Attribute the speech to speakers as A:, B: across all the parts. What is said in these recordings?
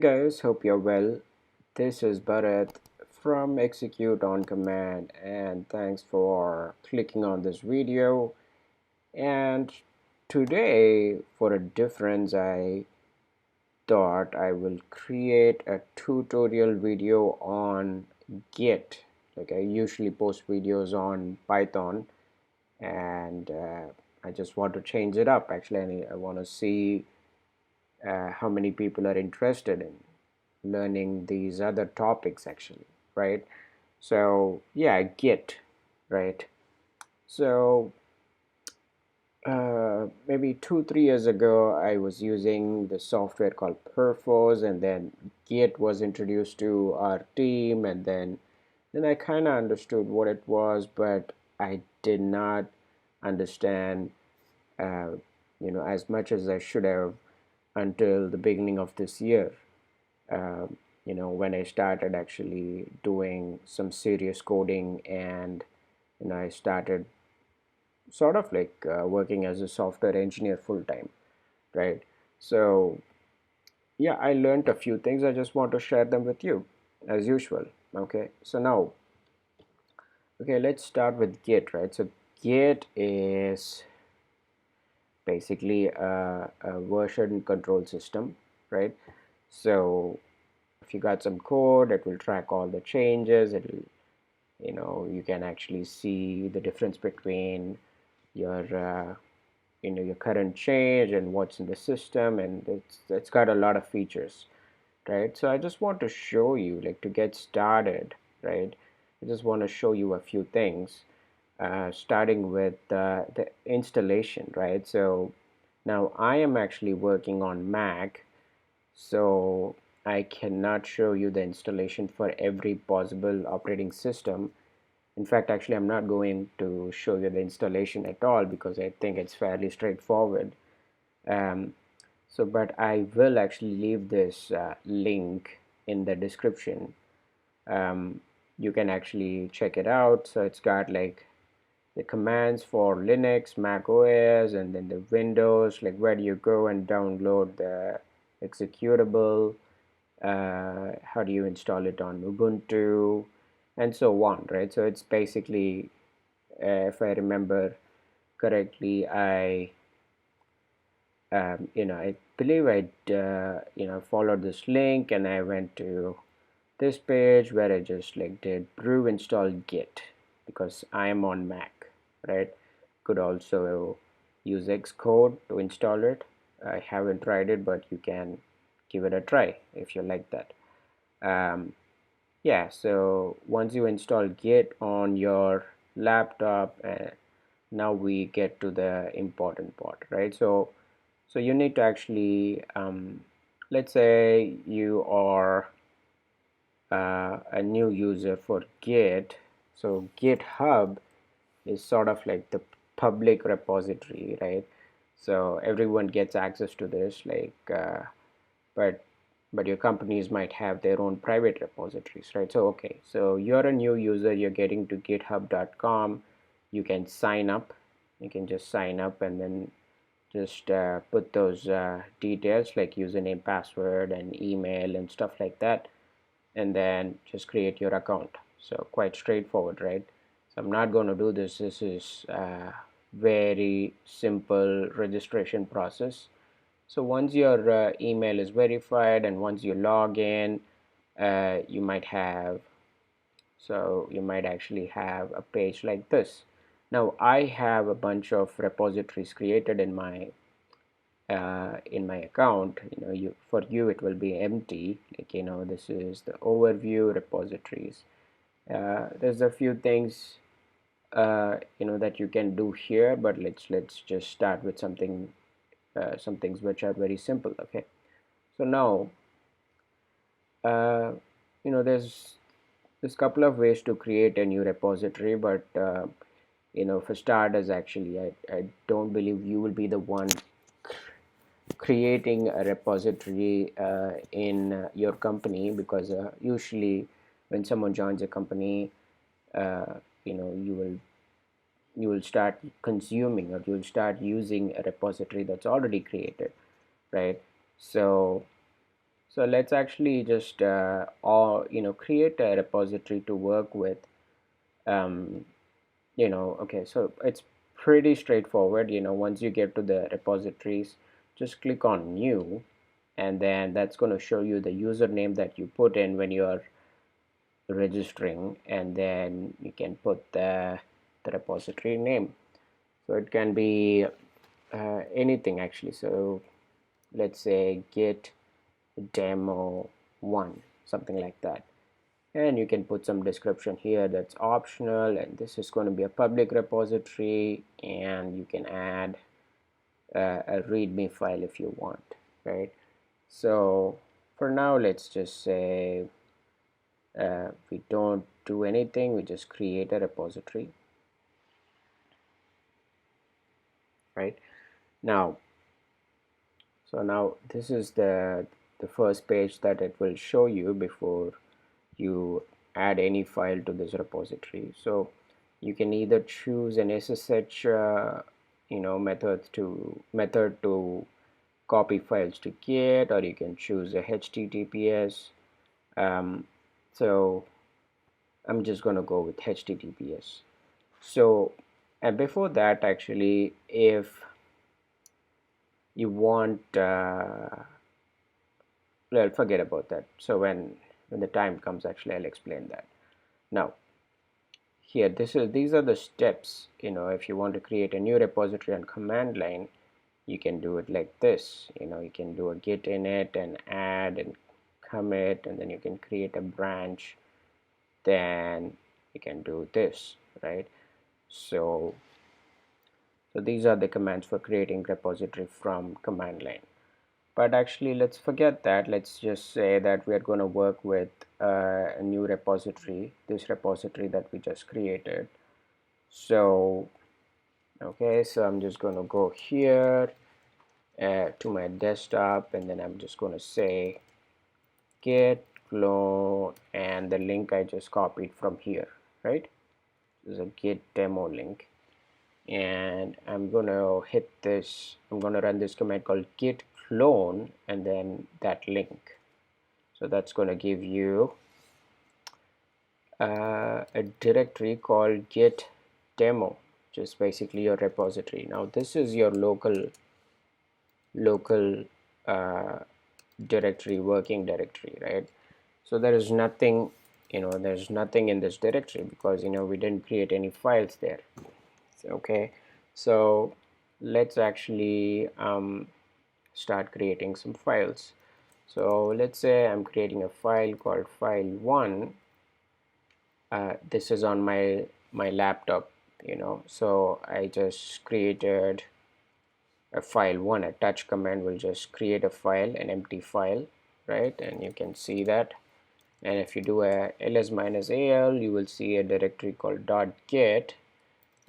A: Guys, hope you're well. This is Bharath from Execute on Command, and thanks for clicking on this video. And today, for a difference, I thought I will create a tutorial video on Git. Like I usually post videos on Python, and I just want to change it up. Actually, I want to see how many people are interested in learning these other topics actually, right? So yeah, Git, right? So maybe 2 3 years ago I was using the software called Perforce, and then Git was introduced to our team, and then I kind of understood what it was, but I did not understand uh, as much as I should have until the beginning of this year. When I started actually doing some serious coding, and I started sort of like working as a software engineer full time, right? So yeah, I learned a few things. I just want to share them with you as usual. Okay, so now, okay, let's start with Git, right? So Git is basically a version control system, right? So if you got some code, it will track all the changes. It'll you can actually see the difference between your your current change and what's in the system, and it's got a lot of features, right? So I just want to show you, like, to get started, right? I just want to show you a few things, starting with the installation, right? So now I am actually working on Mac, so I cannot show you the installation for every possible operating system. In fact, actually, I'm not going to show you the installation at all because I think it's fairly straightforward. Um, but I will actually leave this link in the description. Um, you can actually check it out. So it's got like the commands for Linux, Mac OS, and then the Windows, like where do you go and download the executable, how do you install it on Ubuntu, and so on, right? So it's basically, if I remember correctly, I believe I followed this link and I went to this page where I just like did brew install Git because I am on Mac, right? Could also use Xcode to install it. I haven't tried it, but you can give it a try if you like that. Um, yeah, so once you install Git on your laptop, now we get to the important part, right? So you need to actually, let's say you are a new user for Git. So GitHub is sort of like the public repository, right? So everyone gets access to this, like, but your companies might have their own private repositories, right? So okay, so you're a new user, you're getting to github.com, you can sign up, you can just sign up and then just put those details like username, password, and email and stuff like that, and then just create your account. So quite straightforward, right? So I'm not going to do this. This is a very simple registration process. So once your email is verified and once you log in, you might have, so you might actually have a page like this. Now I have a bunch of repositories created in my account. For you it will be empty, like, this is the overview repositories. There's a few things that you can do here, but let's just start with some things which are very simple. Okay, so now uh, there's a couple of ways to create a new repository, but for starters, actually, I don't believe you will be the one creating a repository in your company, because usually when someone joins a company, uh, you will start consuming, or you'll start using a repository that's already created, right? So So let's actually just create a repository to work with. um, okay, so it's pretty straightforward. Once you get to the repositories, just click on new, and then that's going to show you the username that you put in when you're registering, and then you can put the repository name. So it can be anything actually. So let's say git demo 1, something like that. And you can put some description here that's optional, and this is going to be a public repository, and you can add a readme file if you want, right? So for now, let's just say we don't do anything, we just create a repository, right? Now, so now this is the first page that it will show you before you add any file to this repository. So you can either choose an SSH method to copy files to Git, or you can choose a HTTPS. So I'm just going to go with HTTPS. So, and before that, actually, if you want, well, forget about that. So when the time comes, actually, I'll explain that. Now, here, these are the steps. If you want to create a new repository on command line, you can do it like this. You can do a git init and add and commit, and then you can create a branch. Then you can do this, right? So these are the commands for creating repository from command line. But actually, let's forget that. Let's just say that we are going to work with a new repository, this repository that we just created. So okay, so I'm just going to go here to my desktop, and then I'm just going to say Git Clone, and the link I just copied from here, right? This is a Git demo link, and I'm going to hit this. I'm going to run this command called Git Clone, and then that link. So that's going to give you a directory called Git demo, which is basically your repository. Now this is your local uh, directory, working directory, right? So there is nothing, there's nothing in this directory because we didn't create any files there. Okay, so let's actually start creating some files. So let's say I'm creating a file called file1. This is on my laptop, so I just created a file1. A touch command will just create a file, an empty file, right? And you can see that. And if you do a ls-al, you will see a directory called .git,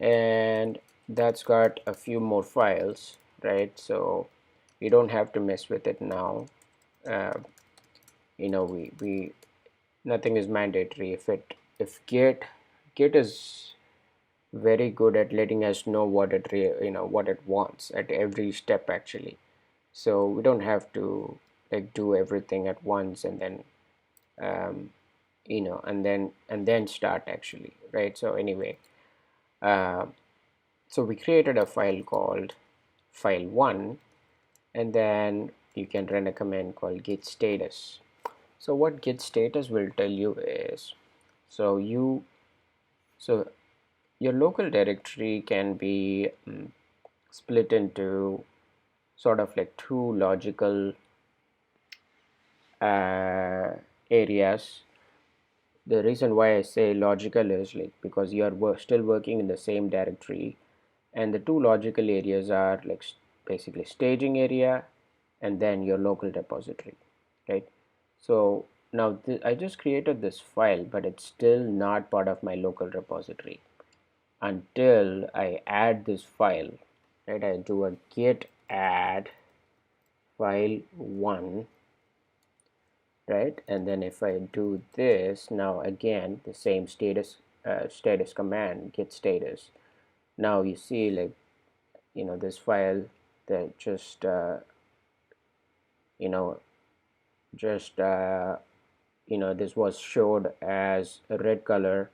A: and that's got a few more files, right? So you don't have to mess with it now. We nothing is mandatory. If Git is very good at letting us know what what it wants at every step actually. So we don't have to like do everything at once and then um, and then start actually, right? So anyway, uh, so we created a file called file1, and then you can run a command called git status. So what git status will tell you is, so your local directory can be split into sort of like two logical areas. The reason why I say logical is like because you are still working in the same directory, and the two logical areas are like basically staging area and then your local repository, right? So now I just created this file, but it's still not part of my local repository until I add this file, right? I do a git add file1, right? And then if I do this, now again the same status command, git status. Now you see like this file that just you know just this was showed as a red color.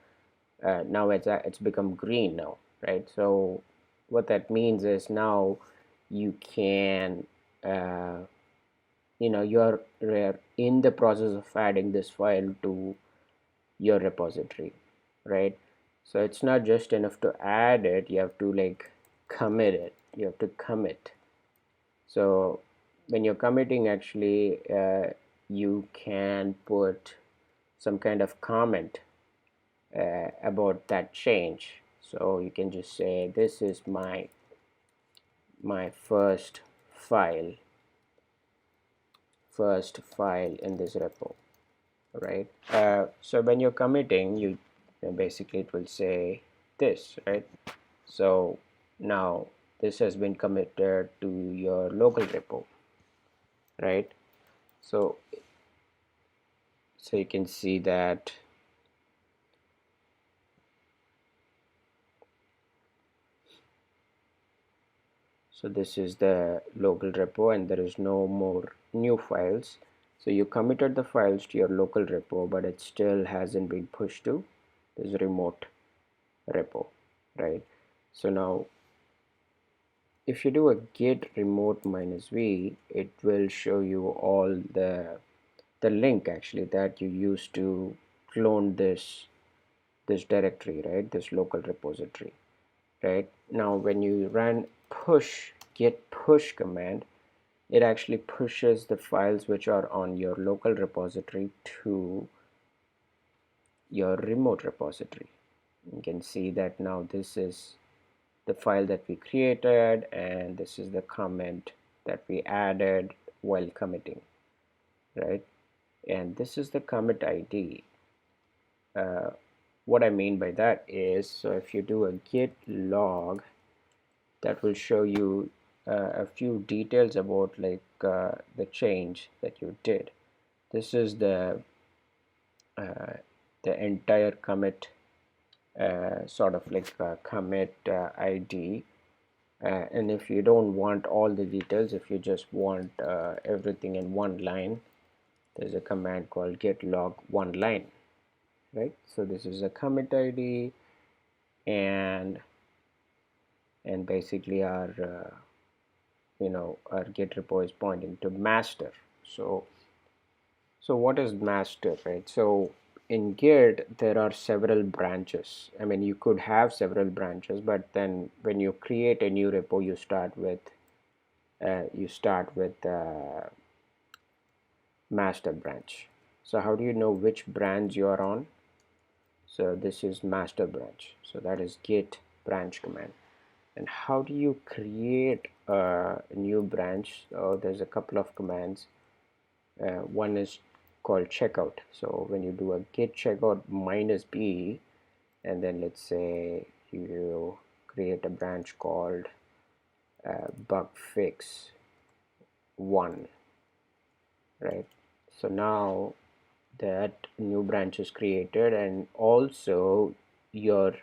A: Now it's become green now, right? So what that means is now you can uh, you're in the process of adding this file to your repository, right? So it's not just enough to add it, you have to like commit it. You have to commit. So when you're committing, actually you can put some kind of comment about that change. So you can just say this is my first file in this repo, right? So when you're committing, basically it will say this, right? So now this has been committed to your local repo, right? So you can see that. So this is the local repo and there is no more new files. So you committed the files to your local repo, but it still hasn't been pushed to this remote repo, right? So now if you do a git remote -v, it will show you all the link actually that you used to clone this directory, right? This local repository, right? Now when you run git push command, it actually pushes the files which are on your local repository to your remote repository. You can see that now this is the file that we created and this is the comment that we added while committing, right? And this is the commit ID. What I mean by that is, so if you do a git log, that will show you a few details about like the change that you did. This is uh, the entire commit, sort of like commit ID. And if you don't want all the details, if you just want everything in one line, there's a command called git log one line, right? So this is a commit ID, and basically our git repo is pointing to master. So what is master, right? So in Git there are several branches. I mean, you could have several branches, but then when you create a new repo, you start with master branch. So how do you know which branch you are on? So this is master branch. So that is git branch command. And how do you create a new branch? There's a couple of commands. One is called checkout. So when you do a git checkout -b, and then let's say you create a branch called bug fix 1, right? So now that new branch is created, and also your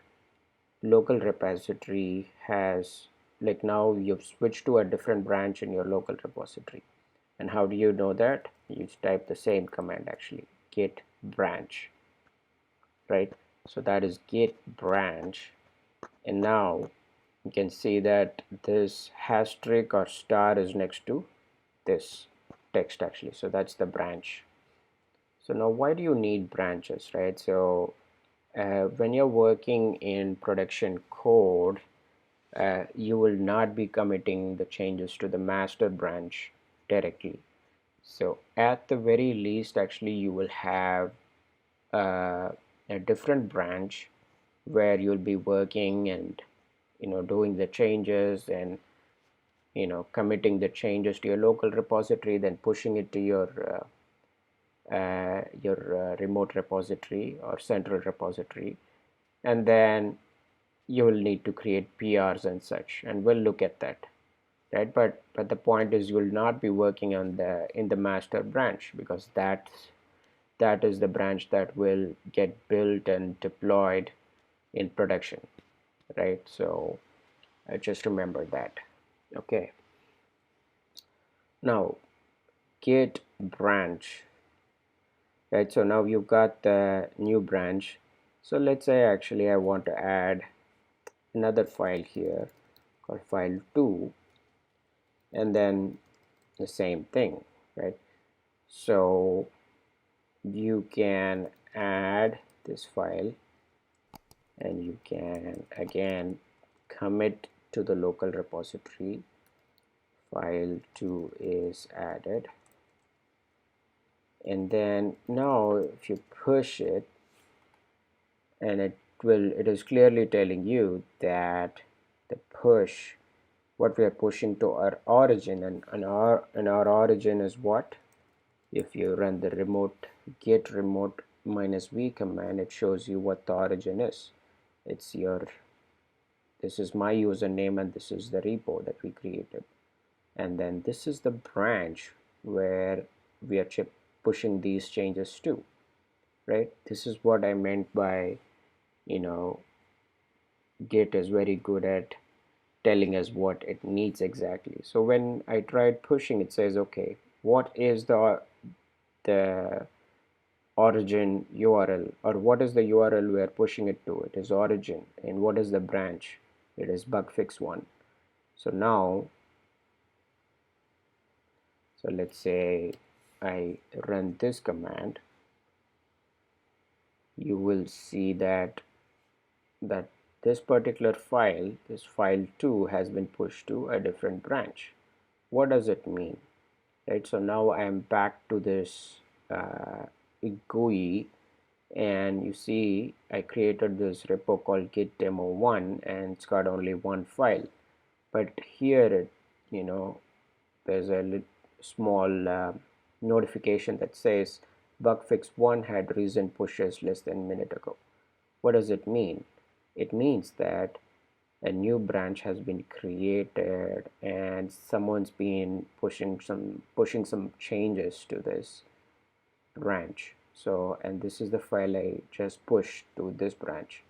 A: local repository has, like, now you've switched to a different branch in your local repository. And how do you know that? You type the same command actually, git branch, right? So that is git branch, and now you can see that this asterisk or star is next to this text actually. So that's the branch. So now why do you need branches, right? So when you're working in production code, you will not be committing the changes to the master branch directly. So at the very least, actually, you will have uh, a different branch where you'll be working and doing the changes and committing the changes to your local repository, then pushing it to your remote repository or central repository, and then you will need to create PRs and such, and we'll look at that, right? But the point is, you will not be working on in the master branch, because that is the branch that will get built and deployed in production, right? So just remember that. Okay, now git branch, right? So now you've got the new branch. So let's say actually I want to add another file here called file2, and then the same thing, right? So you can add this file, and you can again commit to the local repository. File2 is added, and then now if you push it, and it is clearly telling you that the push, what we are pushing to our origin, and our origin is what? If you run the git remote -v command, it shows you what the origin is. It's this is my username, and this is the repo that we created, and then this is the branch where we are pushing these changes to, right? This is what I meant by, you know, Git is very good at telling us what it needs exactly. So when I tried pushing, it says, okay, what is the origin URL, or what is the URL we are pushing it to? It is origin. And what is the branch? It is bugfix1. So now, so let's say I run this command, you will see that this particular file, this file2, has been pushed to a different branch. What does it mean? Right, so now I am back to this GUI, and you see I created this repo called git demo1, and it's got only one file. But here there's a small notification that says bugfix1 had recent pushes less than a minute ago. What does it mean? It means that a new branch has been created, and someone's been pushing some changes to this branch. So, and this is the file I just pushed to this branch.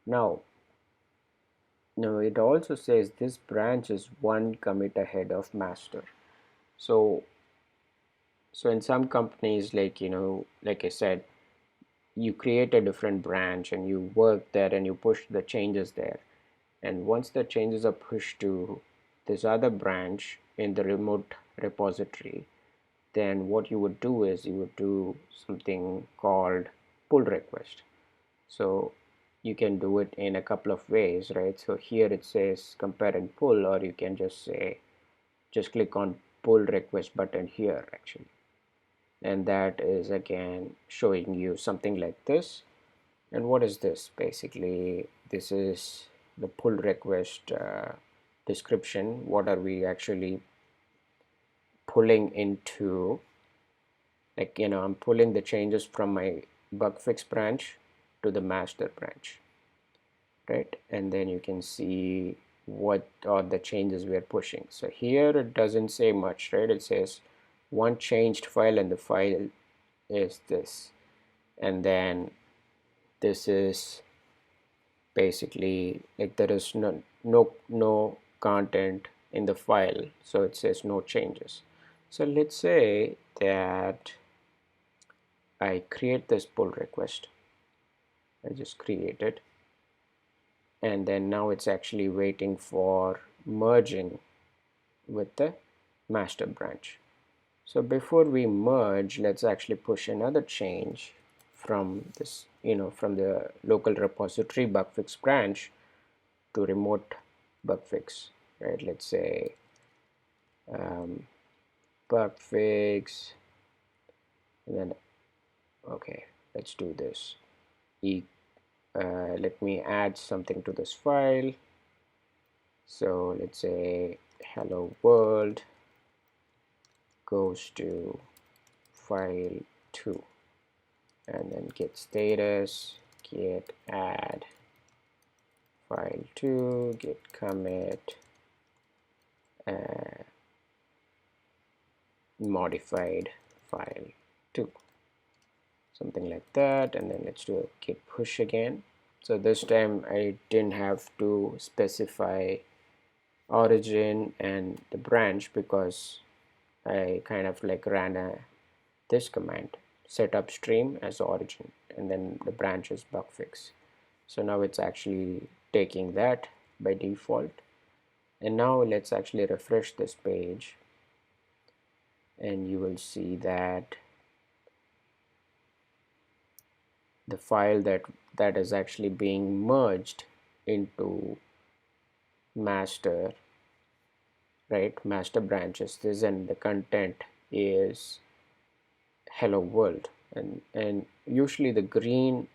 A: Now it also says this branch is one commit ahead of master. So in some companies, like I said, you create a different branch and you work there and you push the changes there, and once the changes are pushed to this other branch in the remote repository, then what you would do is you would do something called pull request. So you can do it in a couple of ways, right? So here it says compare and pull, or you can just click on pull request button here actually, and that is again showing you something like this. And what is this? Basically, this is the pull request description. What are we actually pulling into? I'm pulling the changes from my bug fix branch to the master branch, right? And then you can see what are the changes we are pushing. So here it doesn't say much, right? It says one changed file, and the file is this, and then this is basically like there is no content in the file, so it says no changes. So let's say that I create this pull request. I just create it, and then now it's actually waiting for merging with the master branch. So before we merge, let's actually push another change from this, from the local repository bugfix branch to remote bugfix, right? Let's say bugfix, and then okay, let's do this. Let me add something to this file. So let's say hello world goes to file2, and then git status, git add file2, git commit modified file2, something like that. And then let's do a git push again. So this time I didn't have to specify origin and the branch because I kind of like ran this command. set upstream as origin, and then the branch is bug fix. So now it's actually taking that by default. And now let's actually refresh this page, and you will see that the file that is actually being merged into master, right, master branches, this, and the content is hello world. And usually the green,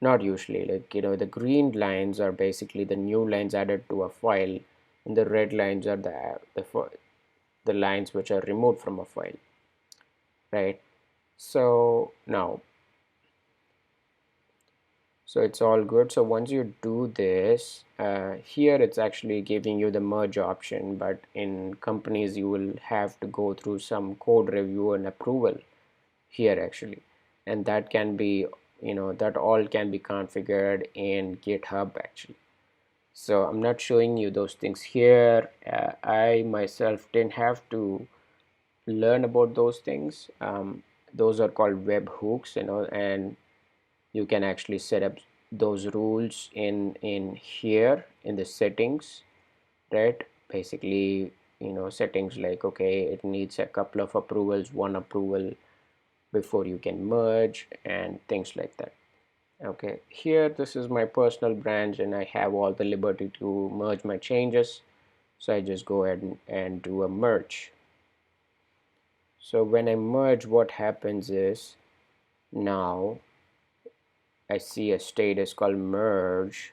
A: not usually, like, the green lines are basically the new lines added to a file, and the red lines are the lines which are removed from a file, right? So now, so it's all good. So once you do this, here it's actually giving you the merge option, but in companies you will have to go through some code review and approval here actually, and that can be, that all can be configured in GitHub actually. So I'm not showing you those things here. I myself didn't have to learn about those things. Those are called web hooks, and you can actually set up those rules in here in the settings, right? Basically, settings like, okay, it needs a couple of approvals, one approval before you can merge, and things like that. Okay, here this is my personal branch, and I have all the liberty to merge my changes. So I just go ahead and do a merge. So when I merge, what happens is, now I see a status called merge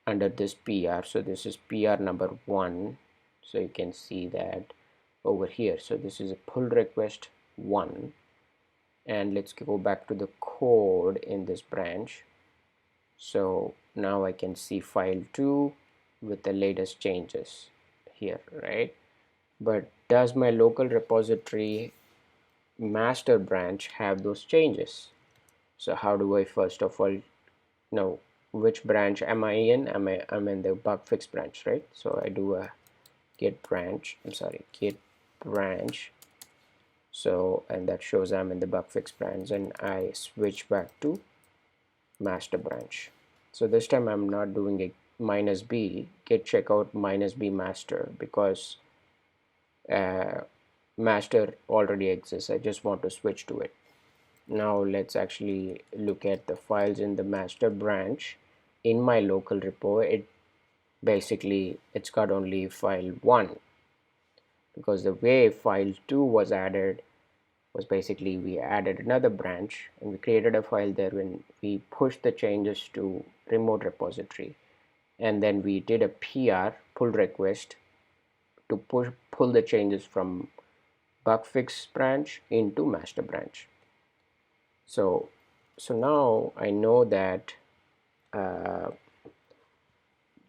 A: under this PR. So this is PR number 1. So you can see that over here. So this is a pull request 1. And let's go back to the code in this branch. So now I can see file 2 with the latest changes here, right? But does my local repository master branch have those changes? So how do I first of all know which branch am I in? I'm in the bug fix branch, right? So I do a git branch. So, and that shows I'm in the bug fix branch, and I switch back to master branch. So this time I'm not doing a -b git checkout -b master, because master already exists. I just want to switch to it. Now let's actually look at the files in the master branch. In my local repo, it's got only file 1, because the way file 2 was added was basically we added another branch and we created a file there when we pushed the changes to remote repository, and then we did a PR pull request to pull the changes from bug fix branch into master branch. So now I know that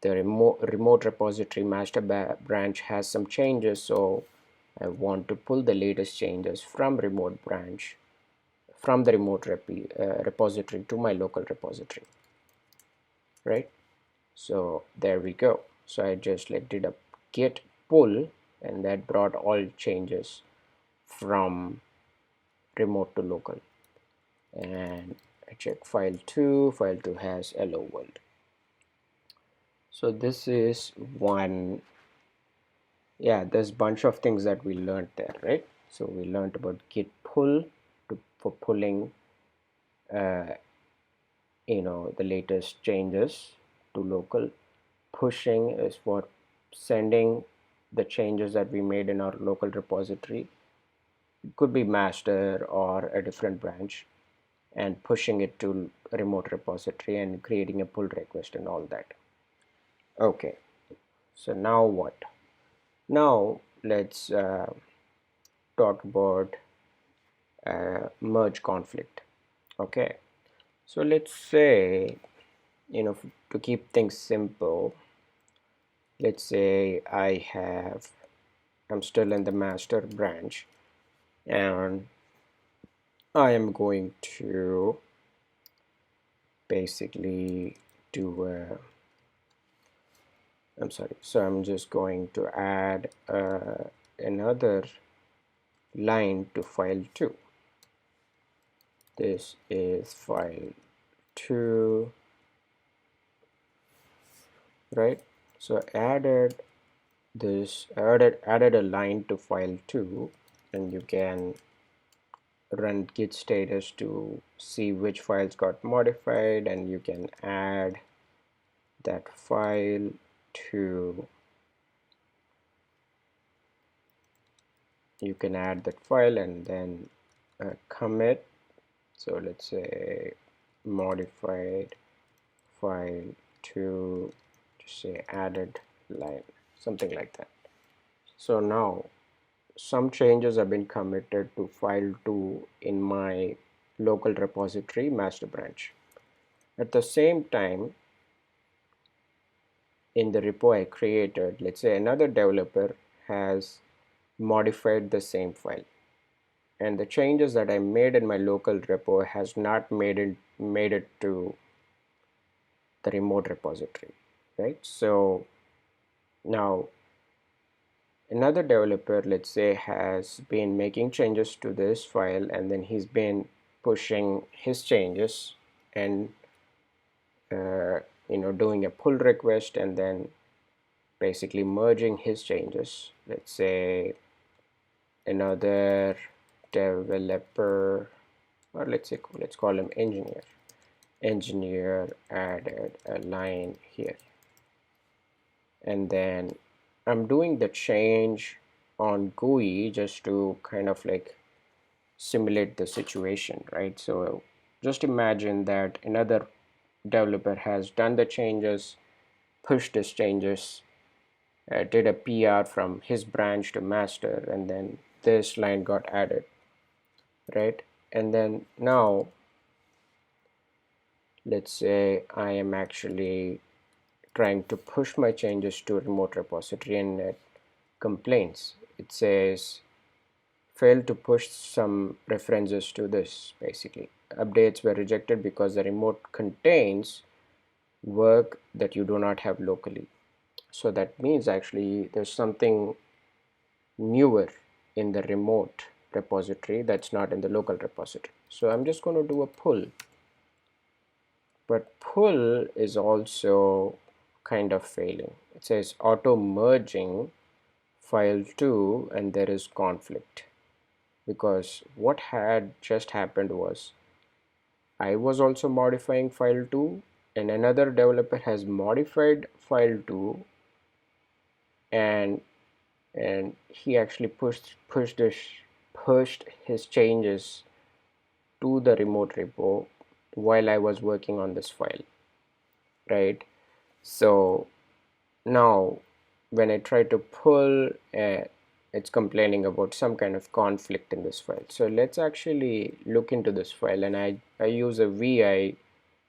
A: the remote repository master branch has some changes, so I want to pull the latest changes from remote branch, from the remote repository to my local repository, right? So there we go. So I just did a git pull, and that brought all changes from remote to local. And I check file 2 has hello world. So this is one, yeah, there's a bunch of things that we learned there, right? So we learned about git pull for pulling the latest changes to local. Pushing is for sending the changes that we made in our local repository. It could be master or a different branch, and pushing it to a remote repository and creating a pull request and all that. Okay, so now what? Now let's talk about merge conflict. Okay, so let's say, to keep things simple, let's say I'm still in the master branch, and I am going to basically do so I'm just going to add another line to file 2. this is file 2, right? So added a line to file 2, and you can run git status to see which files got modified, and you can add that file to you can add that file and then commit. So let's say modified file to say added line, something like that. So now some changes have been committed to file 2 in my local repository master branch. At the same time, in the repo I created, let's say another developer has modified the same file, and the changes that I made in my local repo has not made it to the remote repository, right? So now another developer, let's say, has been making changes to this file, and then he's been pushing his changes and doing a pull request and then basically merging his changes. Let's say another developer, or let's call him engineer added a line here, and then I'm doing the change on GUI just to kind of like simulate the situation, right? So just imagine that another developer has done the changes, pushed his changes, did a PR from his branch to master, and then this line got added, right? And then now let's say I am actually trying to push my changes to a remote repository, and it complains. It says failed to push some references to this. Basically, updates were rejected because the remote contains work that you do not have locally. So that means actually there's something newer in the remote repository that's not in the local repository. So I'm just going to do a pull, but pull is also kind of failing. It says auto merging file 2 and there is conflict, because what had just happened was I was also modifying file 2 and another developer has modified file 2, and he actually pushed his changes to the remote repo while I was working on this file, right? So now when I try to pull, it's complaining about some kind of conflict in this file. So let's actually look into this file, and I use a VI.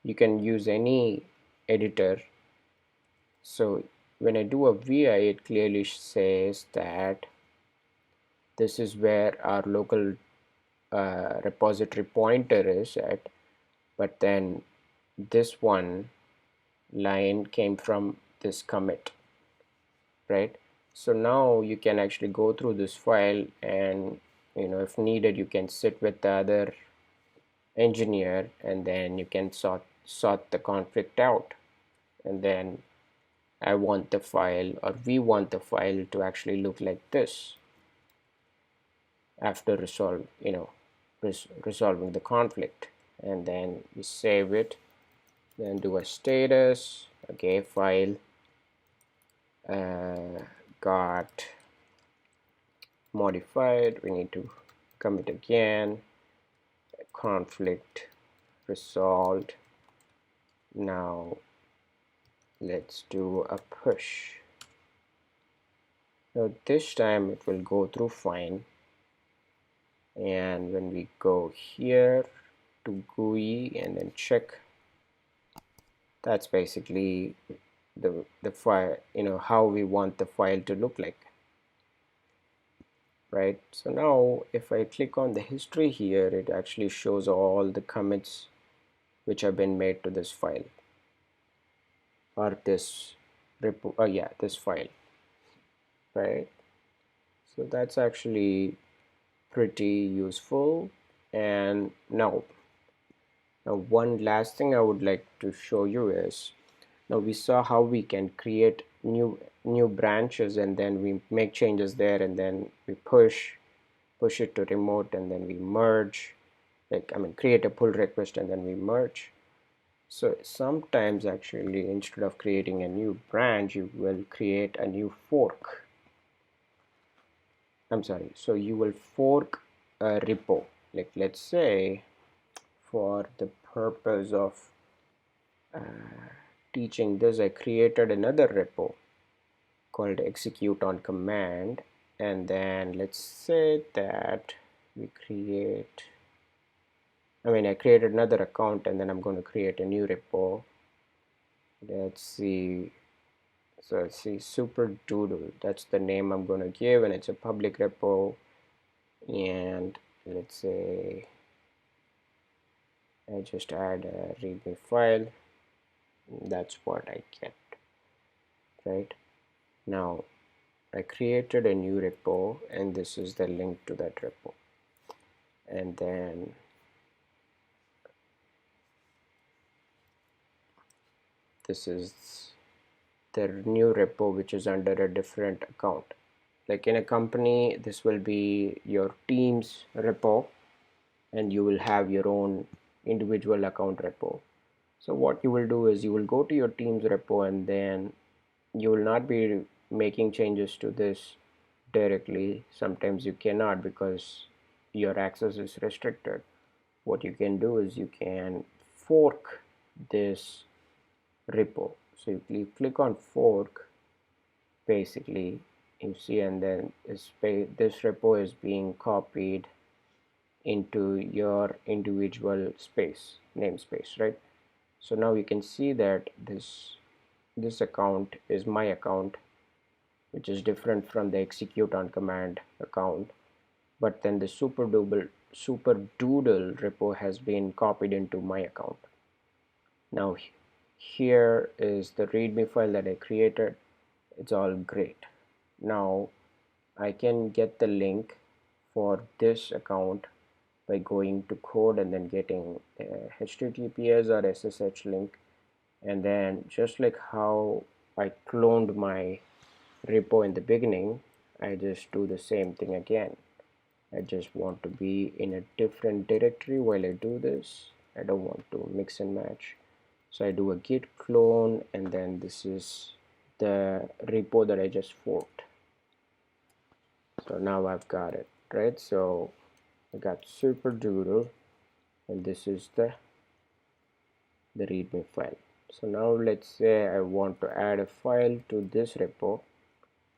A: You can use any editor. So when I do a VI, it clearly says that this is where our local repository pointer is at, but then this one line came from this commit, right? So now you can actually go through this file, and if needed you can sit with the other engineer and then you can sort the conflict out, and then I want the file, or we want the file to actually look like this after resolving the conflict, and then we save it, then do a status. Okay, file got modified, we need to commit again, conflict resolved. Now let's do a push. Now this time it will go through fine, and when we go here to GUI and then check, that's basically the file, how we want the file to look like, right? So now if I click on the history here, it actually shows all the commits which have been made to this file, or this repo, yeah, this file, right? So that's actually pretty useful. And now Now one last thing I would like to show you is, now we saw how we can create new branches, and then we make changes there, and then we push it to remote, and then we merge, like I mean create a pull request and then we merge. So sometimes actually instead of creating a new branch, you will create a new fork. I'm sorry, so you will fork a repo. Like let's say for the purpose of teaching this, I created another repo called execute on command, and then let's say that we create, I created another account, and then I'm going to create a new repo. Let's see. So let's see, super doodle, that's the name I'm going to give, and it's a public repo. And let's say I just add a readme file. That's what I get. Right now I created a new repo, and this is the link to that repo. And then this is the new repo, which is under a different account. Like in a company, this will be your team's repo, and you will have your own individual account repo. So what you will do is you will go to your team's repo, and then you will not be making changes to this directly. Sometimes you cannot because your access is restricted. What you can do is you can fork this repo. So you click on fork, basically you see, and then this repo is being copied into your individual space, namespace, right? So now you can see that this account is my account, which is different from the execute on command account. But then the super doodle repo has been copied into my account. Now here is the readme file that I created. It's all great. Now I can get the link for this account by going to code and then getting a HTTPS or SSH link, and then just like how I cloned my repo in the beginning, I just do the same thing again. I just want to be in a different directory while I do this. I don't want to mix and match. So I do a git clone, and then this is the repo that I just forked. So now I've got it, right? So I got super doodle, and this is the readme file. So now let's say I want to add a file to this repo,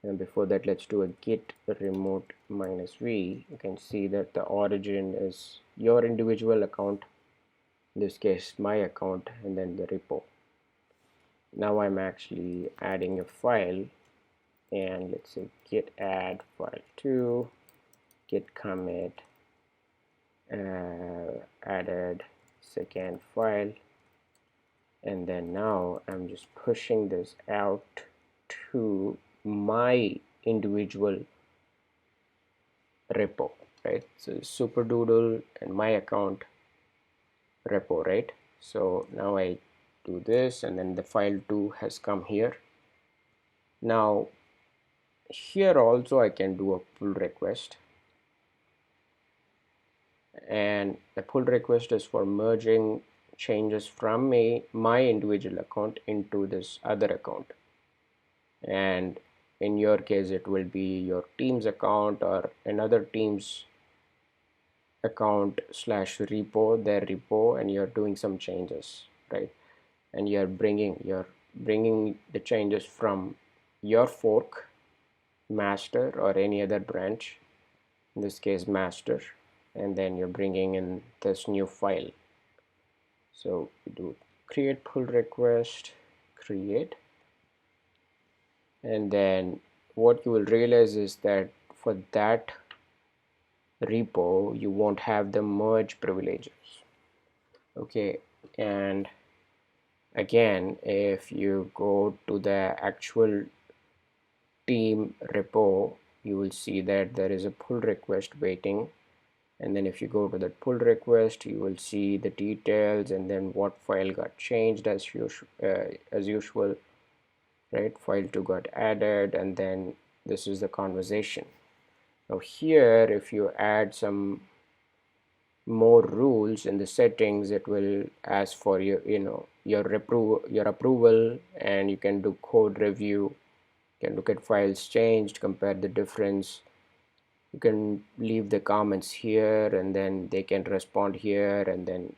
A: and before that let's do a git remote -v. You can see that the origin is your individual account, in this case my account, and then the repo. Now I'm actually adding a file, and let's say git add file to git commit added second file, and then now I'm just pushing this out to my individual repo, right? So super doodle and my account repo, right? So now I do this, and then the file 2 has come here. Now here also I can do a pull request, and the pull request is for merging changes from my individual account into this other account. And in your case it will be your team's account or another team's account slash repo, their repo, and you're doing some changes, right? And you're bringing the changes from your fork, master, or any other branch, in this case master, and then you're bringing in this new file. So we do create pull request, create, and then what you will realize is that for that repo you won't have the merge privileges. Okay, and again if you go to the actual team repo, you will see that there is a pull request waiting, And then if you go to the pull request, you will see the details and then what file got changed as usual, right? File 2 got added, and then this is the conversation. Now here, if you add some more rules in the settings, it will ask for your approval, and you can do code review. You can look at files changed, compare the difference. You can leave the comments here, and then they can respond here, and then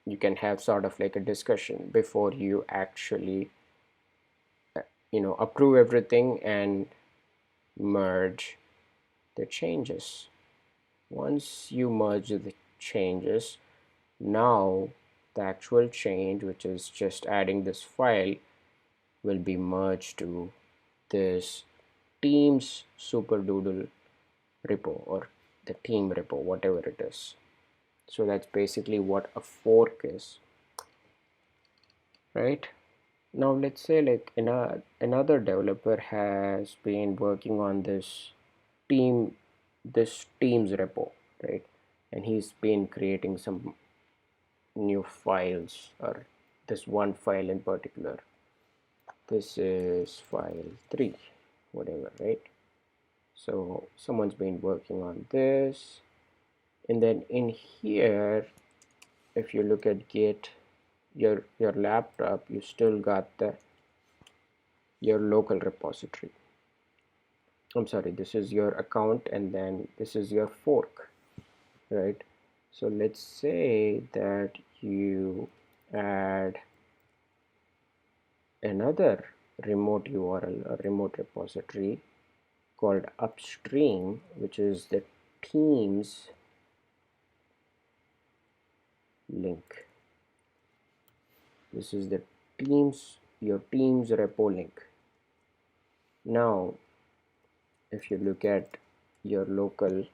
A: you can have sort of like a discussion before you actually approve everything and merge the changes. Once you merge the changes, now the actual change, which is just adding this file, will be merged to this team's superdoodle repo or the team repo, whatever it is. So that's basically what a fork is, right? Now let's say like another developer has been working on team this team's repo, right? And he's been creating some new files, or this one file in particular. This is file 3, whatever, right? So someone's been working on this, and then in here, if you look at Git, your laptop, you still got your local repository. I'm sorry, this is your account, and then this is your fork, right? So let's say that you add another remote URL or remote repository called upstream, which is the teams link. This is the your team's repo link. Now if you look at your local,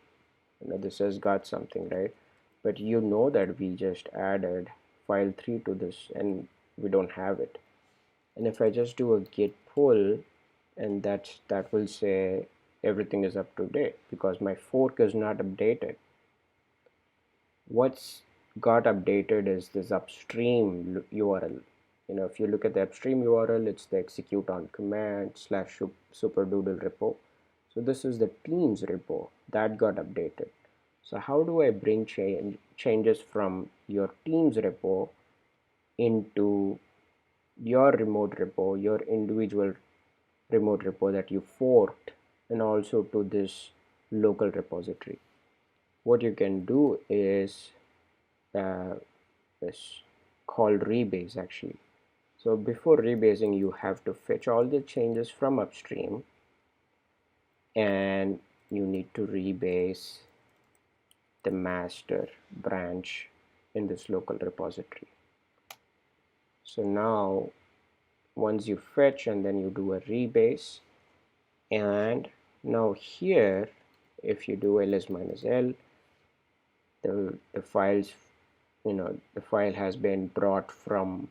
A: this has got something, right? But you know that we just added file 3 to this and we don't have it. And if I just do a git pull, and that will say everything is up to date because my fork is not updated. What's got updated is this upstream URL. If you look at the upstream URL, it's the execute on command / superdoodle repo. So this is the teams repo that got updated. So how do I bring changes from your teams repo into your remote repo, your individual remote repo that you forked, and also to this local repository? What you can do is uh, is called rebase actually. So before rebasing, you have to fetch all the changes from upstream, and you need to rebase the master branch in this local repository. So now once you fetch and then you do a rebase, and now here if you do ls-l, the files, the file has been brought from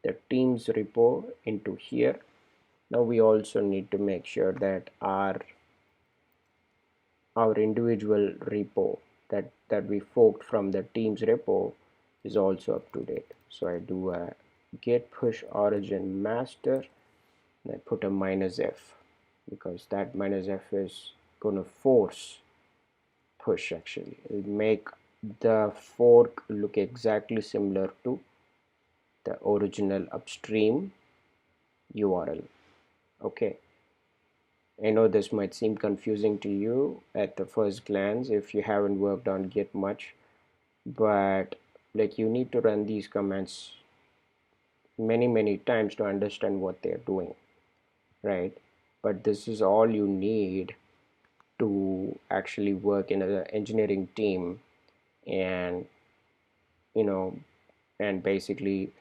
A: the teams repo into here. Now we also need to make sure that our individual repo that we forked from the teams repo is also up to date. So I do a git push origin master, and I put a -f because that -f is going to force push. Actually, it'll make the fork look exactly similar to the original upstream URL. Okay, I know this might seem confusing to you at the first glance if you haven't worked on Git much, but like you need to run these commands many times to understand what they're doing, right? But this is all you need to actually work in an engineering team, and you know and basically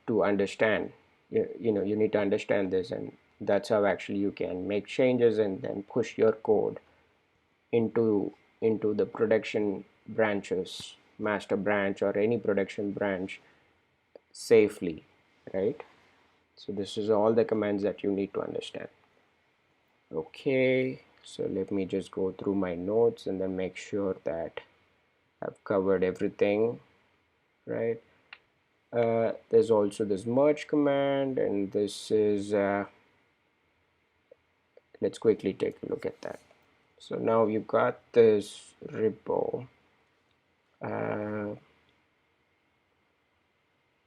A: to understand, you need to understand this, and that's how actually you can make changes and then push your code into the production branches, master branch or any production branch safely, right? So this is all the commands that you need to understand. Okay, So let me just go through my notes and then make sure that I've covered everything, right? There's also this merge command, and this is let's quickly take a look at that. So now you've got this repo. uh,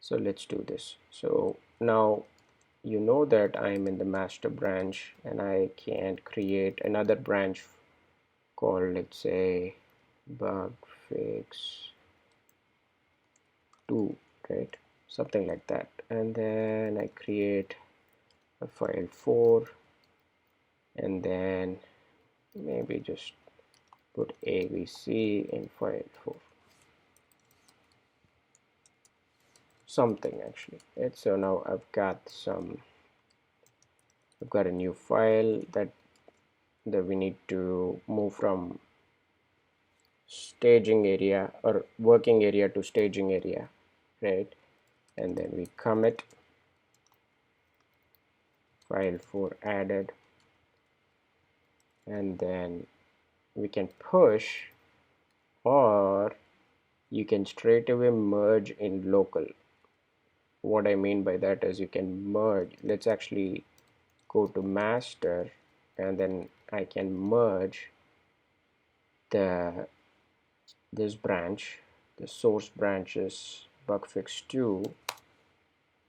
A: so let's do this. So now you know that I'm in the master branch, and I can create another branch called, let's say, bug fix 2, right? Something like that. And then I create a file 4, and then maybe just put abc in file 4, something actually. Right? So now I've got a new file that we need to move from staging area or working area to staging area, right? And then we commit file 4 added, and then we can push, or you can straight away merge in local. What I mean by that is you can merge. Let's actually go to master, and then I can merge the this branch. The source branch is bugfix2,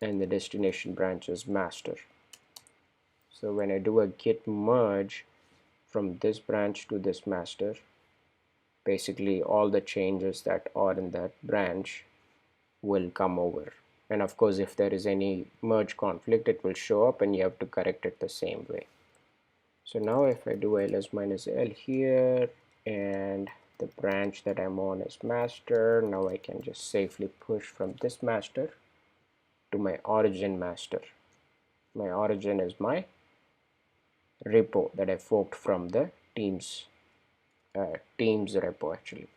A: and the destination branch is master. So when I do a git merge from this branch to this master, basically all the changes that are in that branch will come over. And of course, if there is any merge conflict, it will show up and you have to correct it the same way. So now if I do ls-l here, and the branch that I'm on is master, now I can just safely push from this master to my origin master. My origin is my repo that I forked from the teams repo actually.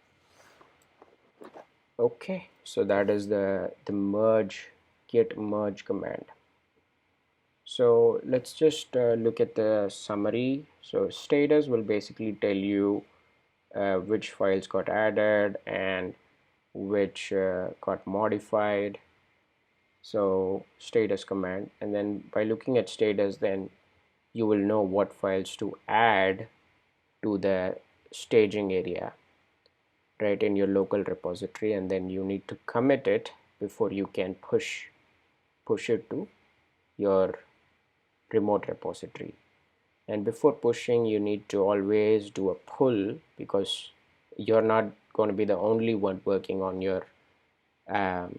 A: Okay, so that is the merge git merge command. So let's just look at the summary. So status will basically tell you which files got added and which got modified. So status command, and then by looking at status, then you will know what files to add to the staging area, right, in your local repository, and then you need to commit it before you can push it to your remote repository. And before pushing, you need to always do a pull, because you're not going to be the only one working on um,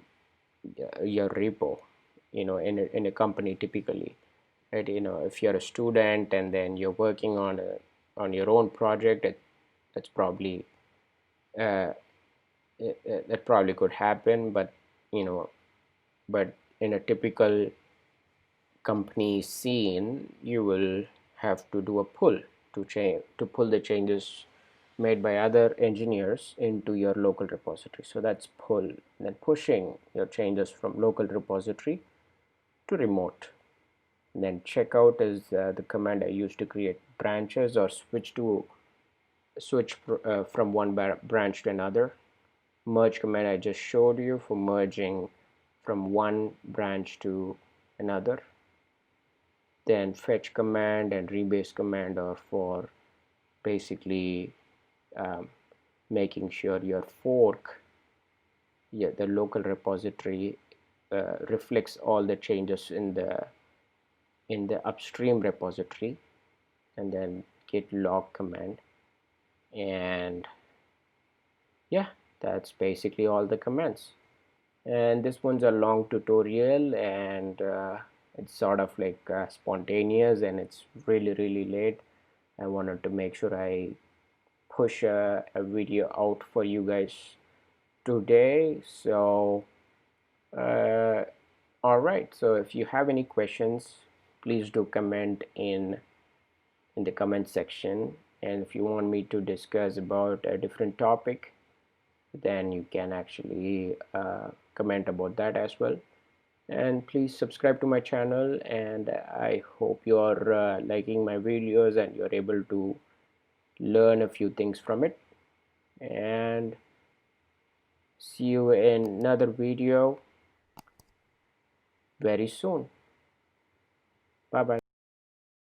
A: your repo, in a company typically, right? If you're a student and then you're working on your own project, that's probably uh, that probably could happen, but you know but in a typical company scene, you will have to do a pull to pull the changes made by other engineers into your local repository. So that's pull. Then pushing your changes from local repository to remote. And then checkout is the command I use to create branches or switch from one branch to another. Merge command I just showed you for merging from one branch to another. Then fetch command and rebase command are for basically um, making sure your fork, the local repository, reflects all the changes in the upstream repository. And then git log command, and yeah, that's basically all the commands. And this one's a long tutorial, and it's sort of like spontaneous, and it's really late. I wanted to make sure I push a video out for you guys today. So all right, so if you have any questions, please do comment in the comment section, and if you want me to discuss about a different topic, then you can actually comment about that as well. And please subscribe to my channel, and I hope you are liking my videos and you're able to learn a few things from it, and see you in another video very soon. Bye bye.